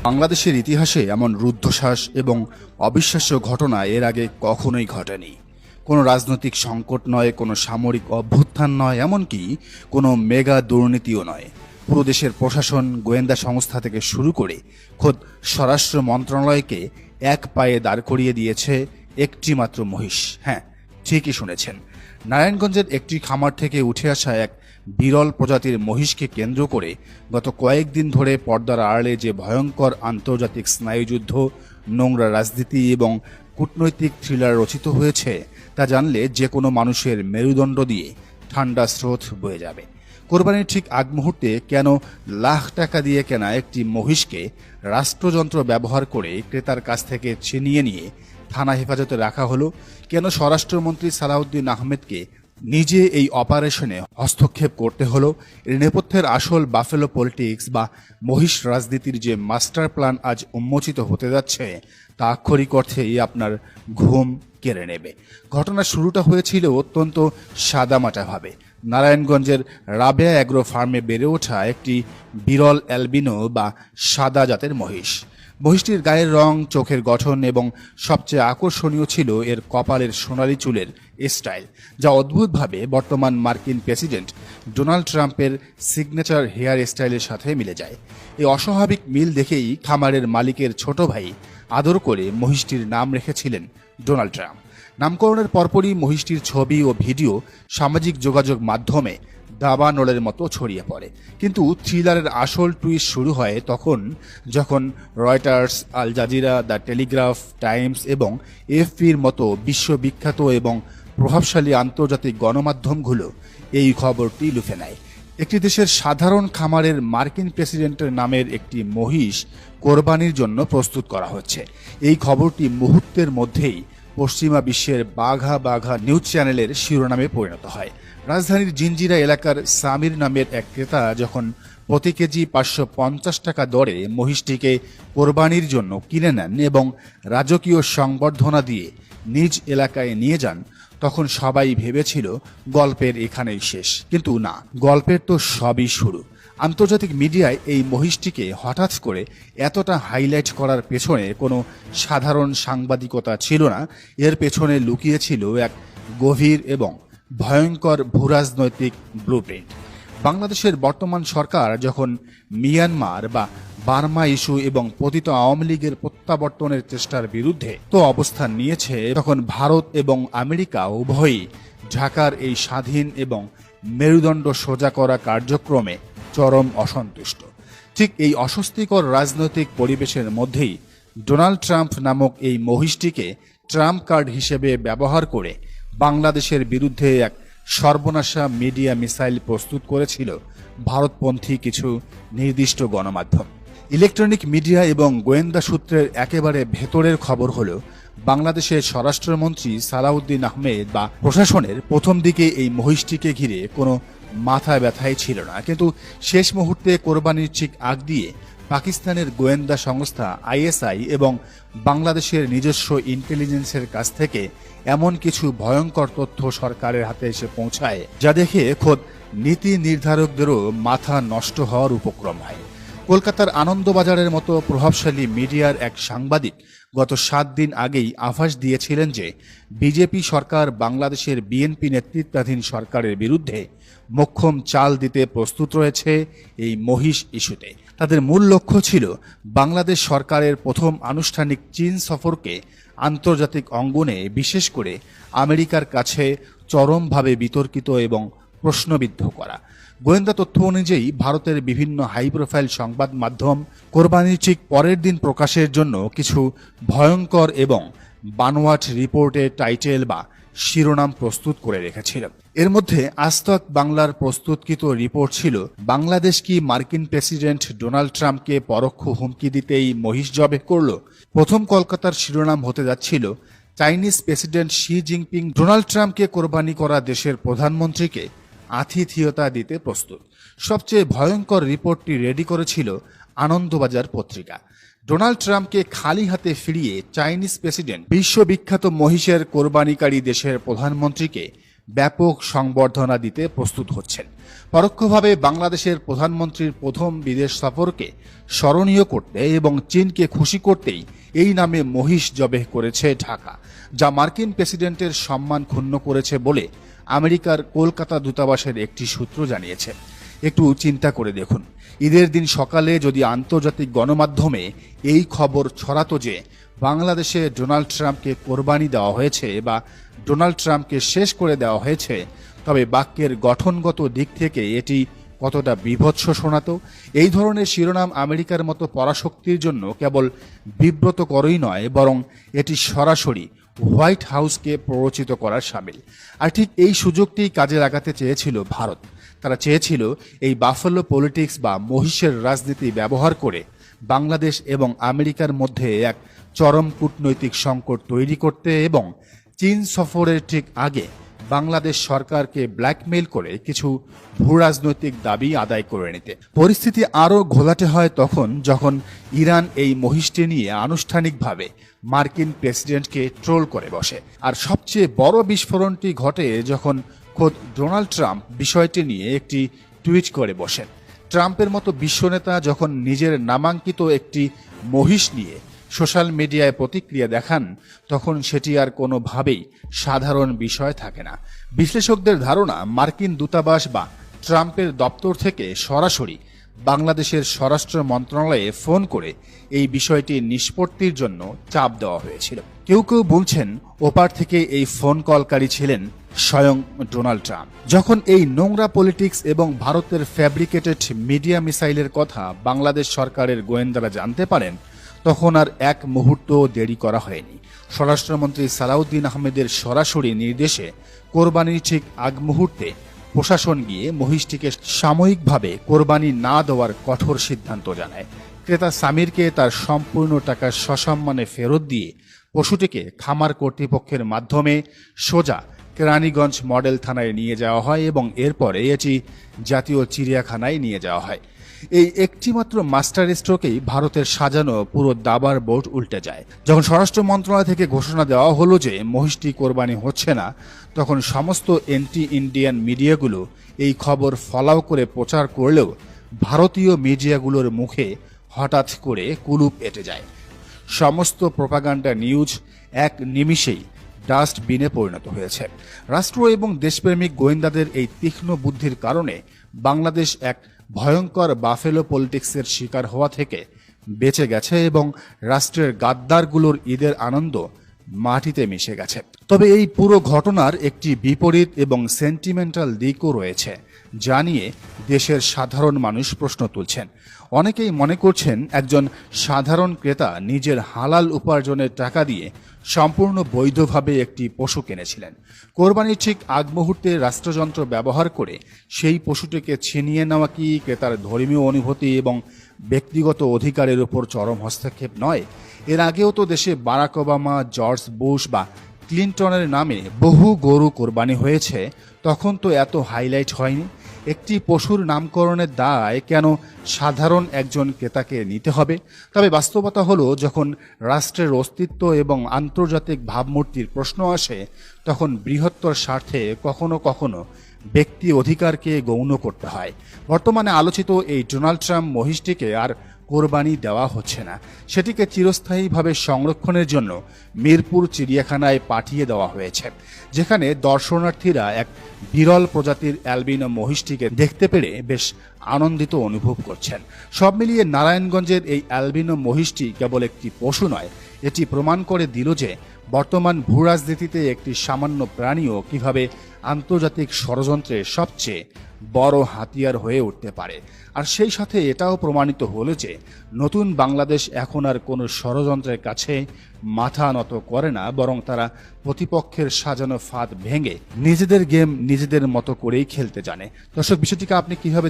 বাংলাদেশের ইতিহাসে এমন রুদ্ধশ্বাস এবং অবিশ্বাস্য ঘটনা এর আগে কখনোই ঘটেনি। কোনো রাজনৈতিক সংকট নয়, কোনো সামরিক অভ্যুত্থান নয়, এমনকি কোনো মেগা দুর্নীতিও নয়। পুরো দেশের প্রশাসন, গোয়েন্দা সংস্থা থেকে শুরু করে খোদ স্বরাষ্ট্র মন্ত্রণালয়কে এক পায়ে দাঁড় করিয়ে দিয়েছে একটি মাত্র মহিষ। হ্যাঁ, ঠিকই শুনেছেন, নারায়ণগঞ্জের একটি খামার থেকে উঠে আসা এক বিরল প্রজাতির মহিষকে কেন্দ্র করে গত কয়েকদিন ধরে পর্দার আড়ালে যে ভয়ঙ্কর আন্তর্জাতিক স্নায়ুযুদ্ধ, নোংরা রাজনীতি এবং কূটনৈতিক থ্রিলার রচিত হয়েছে তা জানলে যে কোনো মানুষের মেরুদণ্ড দিয়ে ঠান্ডা স্রোত বয়ে যাবে। কোরবানির ঠিক আগ মুহূর্তে কেন লাখ টাকা দিয়ে কেনা একটি মহিষকে রাষ্ট্রযন্ত্র ব্যবহার করে ক্রেতার কাছ থেকে ছিনিয়ে নিয়ে থানা হেফাজতে রাখা হলো? কেন স্বরাষ্ট্রমন্ত্রী সালাউদ্দিন আহমেদকে নিজে এই অপারেশনে হস্তক্ষেপ করতে হলো? এর নেপথ্যের আসল বাফেলো পলিটিক্স বা মহিষ রাজনীতির যে মাস্টার প্ল্যান আজ উন্মোচিত হতে যাচ্ছে তা আক্ষরিক অর্থেই আপনার ঘুম কেড়ে নেবে। ঘটনার শুরুটা হয়েছিল অত্যন্ত সাদামাটাভাবে। নারায়ণগঞ্জের রাবেয়া অ্যাগ্রো ফার্মে বেড়ে ওঠা একটি বিরল অ্যালবিনো বা সাদা জাতের মহিষ। মহিষটির গায়ের রং, চোখের গঠন এবং সবচেয়ে আকর্ষণীয় ছিল এর কপালের সোনালি চুলের স্টাইল, যা অদ্ভুতভাবে বর্তমান মার্কিন প্রেসিডেন্ট ডোনাল্ড ট্রাম্পের সিগনেচার হেয়ার স্টাইলের সাথে মিলে যায়। এই অস্বাভাবিক মিল দেখেই খামারের মালিকের ছোট ভাই আদর করে মহিষটির নাম রেখেছিলেন ডোনাল্ড ট্রাম্প। নামকরণের পরপরই মহিষটির ছবি ও ভিডিও সামাজিক যোগাযোগ মাধ্যমে দাবানলের মতো ছড়িয়ে পড়ে। কিন্তু থ্রিলারের আসল টুইস্ট শুরু হয় যখন Reuters, Al Jazeera, the Telegraph, Times এবং এএফপির মতো বিশ্ববিখ্যাত এবং প্রভাবশালী আন্তর্জাতিক গণমাধ্যমগুলো এই খবরটি লুফে নেয়। একটি দেশের সাধারণ খামারের মার্কিন প্রেসিডেন্টের নামের একটি মহিষ কোরবানির জন্য প্রস্তুত করা হচ্ছে। এই খবরটি মুহূর্তের মধ্যেই পশ্চিমা বিশ্বের বাঘা বাঘা নিউজ চ্যানেলের শিরোনামে পরিণত হয়। রাজধানীর জিঞ্জিরা এলাকার সামির নামের এক ক্রেতা যখন প্রতি কেজি 550 টাকা দরে মহিষটিকে কোরবানির জন্য কিনে নেন এবং রাজকীয় সংবর্ধনা দিয়ে নিজ এলাকায় নিয়ে যান, তখন সবাই ভেবেছিল গল্পের এখানেই শেষ। কিন্তু না, গল্পের তো সবই শুরু। আন্তর্জাতিক মিডিয়ায় এই মহিষটিকে হঠাৎ করে এতটা হাইলাইট করার পেছনে কোনো সাধারণ সাংবাদিকতা ছিল না। এর পেছনে লুকিয়েছিল এক গভীর এবং ভয়ঙ্কর ভূরাজনৈতিক ব্লুপ্রিন্ট। বাংলাদেশের বর্তমান সরকার যখন মিয়ানমার বা বার্মা ইস্যু এবং পতিত আওয়ামী লীগের প্রত্যাবর্তনের চেষ্টার বিরুদ্ধে তো অবস্থান নিয়েছে, তখন ভারত এবং আমেরিকা উভয়ই ঢাকার এই স্বাধীন এবং মেরুদণ্ড সোজা করা কার্যক্রমে চরম অসন্তুষ্ট। ঠিক এই অস্বস্তিকর রাজনৈতিক পরিবেশের মধ্যেই ডোনাল্ড ট্রাম্প নামক এই মহিষটিকে ট্রাম্প কার্ড হিসেবে ব্যবহার করে বাংলাদেশের বিরুদ্ধে এক সর্বনাশা মিডিয়া মিসাইল প্রস্তুত করেছিল ভারতপন্থী কিছু নির্দিষ্ট গণমাধ্যম। ইলেকট্রনিক মিডিয়া এবং গোয়েন্দা সূত্রের একেবারে ভেতরের খবর হলো, বাংলাদেশের স্বরাষ্ট্রমন্ত্রী সালাউদ্দিন আহমেদ বা প্রশাসনের প্রথম দিকে এই মহিষটিকে ঘিরে কোনো মাথা ব্যথাই ছিল না। কিন্তু শেষ মুহূর্তে কোরবানির ঠিক আগ দিয়ে পাকিস্তানের গোয়েন্দা সংস্থা আইএসআই এবং বাংলাদেশের নিজস্ব ইন্টেলিজেন্সের কাছ থেকে এমন কিছু ভয়ঙ্কর তথ্য সরকারের হাতে এসে পৌঁছায়, যা দেখে খোদ নীতি নির্ধারকদেরও মাথা নষ্ট হওয়ার উপক্রম হয়। কলকাতার আনন্দবাজারের মতো প্রভাবশালী মিডিয়ার এক সাংবাদিক গত 7 দিন আগেই আভাস দিয়েছিলেন যে বিজেপি সরকার বাংলাদেশের বিএনপি নেতৃত্বাধীন সরকারের বিরুদ্ধে মোক্ষম চাল দিতে প্রস্তুত রয়েছে এই মহিষ ইস্যুতে। তাদের মূল লক্ষ্য ছিল বাংলাদেশ সরকারের প্রথম আনুষ্ঠানিক চীন সফরকে আন্তর্জাতিক অঙ্গনে, বিশেষ করে আমেরিকার কাছে চরমভাবে বিতর্কিত এবং প্রশ্নবিদ্ধ করা। গোয়েন্দা তথ্য অনুযায়ী ভারতের বিভিন্ন হাই প্রোফাইল সংবাদ মাধ্যম কোরবানির ঠিক পরের দিন প্রকাশের জন্য কিছু ভয়ঙ্কর এবং বানোয়াট রিপোর্টের টাইটেল বা শিরোনাম প্রস্তুত করে রেখেছিল। এর মধ্যে আজতক বাংলার প্রস্তুতকৃত রিপোর্ট ছিল, বাংলাদেশ কি মার্কিন প্রেসিডেন্ট ডোনাল্ড ট্রাম্পকে পরোক্ষ হুমকি দিতেই মহিষ জবাই করল? প্রথম কলকাতার শিরোনাম হতে যাচ্ছিল, Chinese president Xi Jinping Donald ট্রাম্পকে কোরবানি করা দেশের প্রধানমন্ত্রীকে আতিথেয়তা দিতে প্রস্তুত। সবচেয়ে ভয়ঙ্কর রিপোর্টটি রেডি করেছিল আনন্দবাজার পত্রিকা। ডোনাল্ড ট্রাম্পকে খালি হাতে ফিরিয়ে চাইনিজ প্রেসিডেন্ট বিশ্ববিখ্যাত মহিষের কোরবানিকারী দেশের প্রধানমন্ত্রীকে ব্যাপক সংবর্ধনা দিতে প্রস্তুত হচ্ছেন। পরোক্ষভাবে বাংলাদেশের প্রধানমন্ত্রীর প্রথম বিদেশ সফরকে স্মরণীয় করতে এবং চীনকে খুশি করতেই এই নামে মহিষ জবেহ করেছে ঢাকা, যা মার্কিন প্রেসিডেন্টের সম্মান ক্ষুণ্ণ করেছে বলে আমেরিকার কলকাতা দূতাবাসের একটি সূত্র জানিয়েছে। একটু চিন্তা করে দেখুন, ঈদের দিন সকালে যদি আন্তর্জাতিক গণমাধ্যমে এই খবর ছড়াতো যে বাংলাদেশে ডোনাল্ড ট্রাম্পকে কোরবানি দেওয়া হয়েছে বা ডোনাল্ড ট্রাম্পকে শেষ করে দেওয়া হয়েছে, তবে বাক্যের গঠনগত দিক থেকে এটি কতটা বীভৎস শোনাতো। এই ধরনের শিরোনাম আমেরিকার মতো পরাশক্তির জন্য কেবল বিব্রতকরই নয়, বরং এটি সরাসরি হোয়াইট হাউসকে প্ররোচিত করার শামিল। আর ঠিক এই সুযোগটি কাজে লাগাতে চেয়েছিল ভারত। তারা চেয়েছিল এই বাফেলো পলিটিক্স বা মহিষের রাজনীতি ব্যবহার করে বাংলাদেশ এবং আমেরিকার মধ্যে এক চরম কূটনৈতিক সংকট তৈরি করতে এবং চীন সফরের ঠিক আগে বাংলাদেশ সরকারকে ব্ল্যাকমেইল করে কিছু ভূরাজনৈতিক দাবি আদায় করে নিতে। পরিস্থিতি আরও ঘোলাটে হয় তখন যখন ইরান এই মহিষটি নিয়ে আনুষ্ঠানিকভাবে মার্কিন প্রেসিডেন্টকে ট্রোল করে বসে। আর সবচেয়ে বড় বিস্ফোরণটি ঘটে যখন খোদ ডোনাল্ড ট্রাম্প বিষয়টি নিয়ে একটি টুইট করে বসেন। ট্রাম্পের মতো বিশ্বনেতা যখন নিজের নামাঙ্কিত একটি মহিষ নিয়ে সোশ্যাল মিডিয়ায় প্রতিক্রিয়া দেখান, তখন সেটি আর কোনোভাবেই সাধারণ বিষয় থাকে না। বিশ্লেষকদের ধারণা, মার্কিন দূতাবাস বা ট্রাম্পের দপ্তর থেকে সরাসরি বাংলাদেশের স্বরাষ্ট্র মন্ত্রণালয়ে ফোন করে এই বিষয়টি নিষ্পত্তির জন্য চাপ দেওয়া হয়েছিল। কেউ কেউ বলছেন ওপার থেকে এই ফোন কলকারী ছিলেন স্বয়ং ডোনাল্ড ট্রাম্প। যখন এই নোংরা পলিটিক্স এবং ভারতের ফ্যাব্রিকেটেড মিডিয়া মিসাইলের কথা বাংলাদেশ সরকারের গোয়েন্দারা জানতে পারেন, তখন আর এক মুহূর্ত দেরি করা হয়নি। স্বরাষ্ট্রমন্ত্রী সালাউদ্দিন আহমেদের সরাসরি নির্দেশে কোরবানির ঠিক আগ মুহূর্তে প্রশাসন গিয়ে মহিষটিকে সাময়িকভাবে কোরবানি না দেওয়ার কঠোর সিদ্ধান্ত জানায়। ক্রেতা সামিরকে তার সম্পূর্ণ টাকা সসম্মানে ফেরত দিয়ে পশুটিকে খামার কর্তৃপক্ষের মাধ্যমে সোজা কেরানীগঞ্জ মডেল থানায় নিয়ে যাওয়া হয় এবং এরপরে এটি জাতীয় চিড়িয়াখানায় নিয়ে যাওয়া হয়। এই একটিমাত্র মাস্টার স্ট্রোকেই ভারতের সাজানো পুরো দাবার বোর্ড উল্টে যায়। যখন স্বরাষ্ট্র মন্ত্রণালয় থেকে ঘোষণা দেওয়া হলো যে মহিষটি কোরবানি হচ্ছে না, তখন সমস্ত অ্যান্টি ইন্ডিয়ান মিডিয়াগুলো এই খবর ফলাও করে প্রচার করলেও ভারতীয় মিডিয়াগুলোর মুখে হঠাৎ করে কুলুপ এঁটে যায়। সমস্ত প্রোপাগান্ডা নিউজ এক নিমিষেই ডাস্টবিনে পরিণত হয়েছে। রাষ্ট্র এবং দেশপ্রেমিক গোয়েন্দাদের এই তীক্ষ্ণ বুদ্ধির কারণে বাংলাদেশ এক ভয়ঙ্কর বাফেলো পলিটিক্সের শিকার হওয়া থেকে বেঁচে গেছে এবং রাষ্ট্রের গাদ্দারগুলোর ঈদের আনন্দ মাটিতে মিশে গেছে। তবে এই পুরো ঘটনার একটি বিপরীত এবং সেন্টিমেন্টাল দিকও রয়েছে, যা নিয়ে দেশের সাধারণ মানুষ প্রশ্ন তুলছেন। অনেকেই মনে করছেন একজন সাধারণ ক্রেতা নিজের হালাল উপার্জনের টাকা দিয়ে সম্পূর্ণ বৈধভাবে একটি পশু কিনেছিলেন। কোরবানির ঠিক আগ মুহূর্তে রাষ্ট্রযন্ত্র ব্যবহার করে সেই পশুটিকে ছিনিয়ে নেওয়া কি ক্রেতার ধর্মীয় অনুভূতি এবং ব্যক্তিগত অধিকারের উপর চরম হস্তক্ষেপ নয়? এর আগেও তো দেশে বারাক ওবামা, জর্জ বুশ বা ক্লিন্টনের নামে বহু গরু কোরবানি হয়েছে, তখন তো এত হাইলাইট হয়নি। একটি পশুর নামকরণের দায় কেন সাধারণ একজন ক্রেতাকে নিতে হবে? তবে বাস্তবতা হলো, যখন রাষ্ট্রের অস্তিত্ব এবং আন্তর্জাতিক ভাবমূর্তির প্রশ্ন আসে, তখন বৃহত্তর স্বার্থে কখনো কখনো ব্যক্তি অধিকারকে গৌণ করতে হয়। বর্তমানে আলোচিত এই ডোনাল্ড ট্রাম্প মহিষটিকে আর কোরবানি দেওয়া হচ্ছে না, সেটিকে চিরস্থায়ীভাবে সংরক্ষণের জন্য মিরপুর চিড়িয়াখানায় পাঠিয়ে দেওয়া হয়েছে, যেখানে দর্শনার্থীরা এক বিরল প্রজাতির অ্যালবিনো মহিষটিকে দেখতে পেরে বেশ আনন্দিত অনুভব করছেন। সব মিলিয়ে নারায়ণগঞ্জের এই অ্যালবিনো মহিষটি কেবল একটি পশু নয়, এটি প্রমাণ করে দিল যে বর্তমান ভূরাজনীতিতে একটি সামান্য প্রাণীও কিভাবে আন্তর্জাতিক ষড়যন্ত্রের সবচেয়ে বড় হাতিয়ার হয়ে উঠতে পারে। আর সেই সাথে এটাও প্রমাণিত হলো যে নতুন বাংলাদেশ এখন আর কোনো ষড়যন্ত্রের কাছে মাথা নত করে না, বরং তারা প্রতিপক্ষের সাজানো ফাঁদ ভেঙে নিজেদের গেম নিজেদের মতো করেই খেলতে জানে। দর্শক, বিষয়টিকে আপনি কিভাবে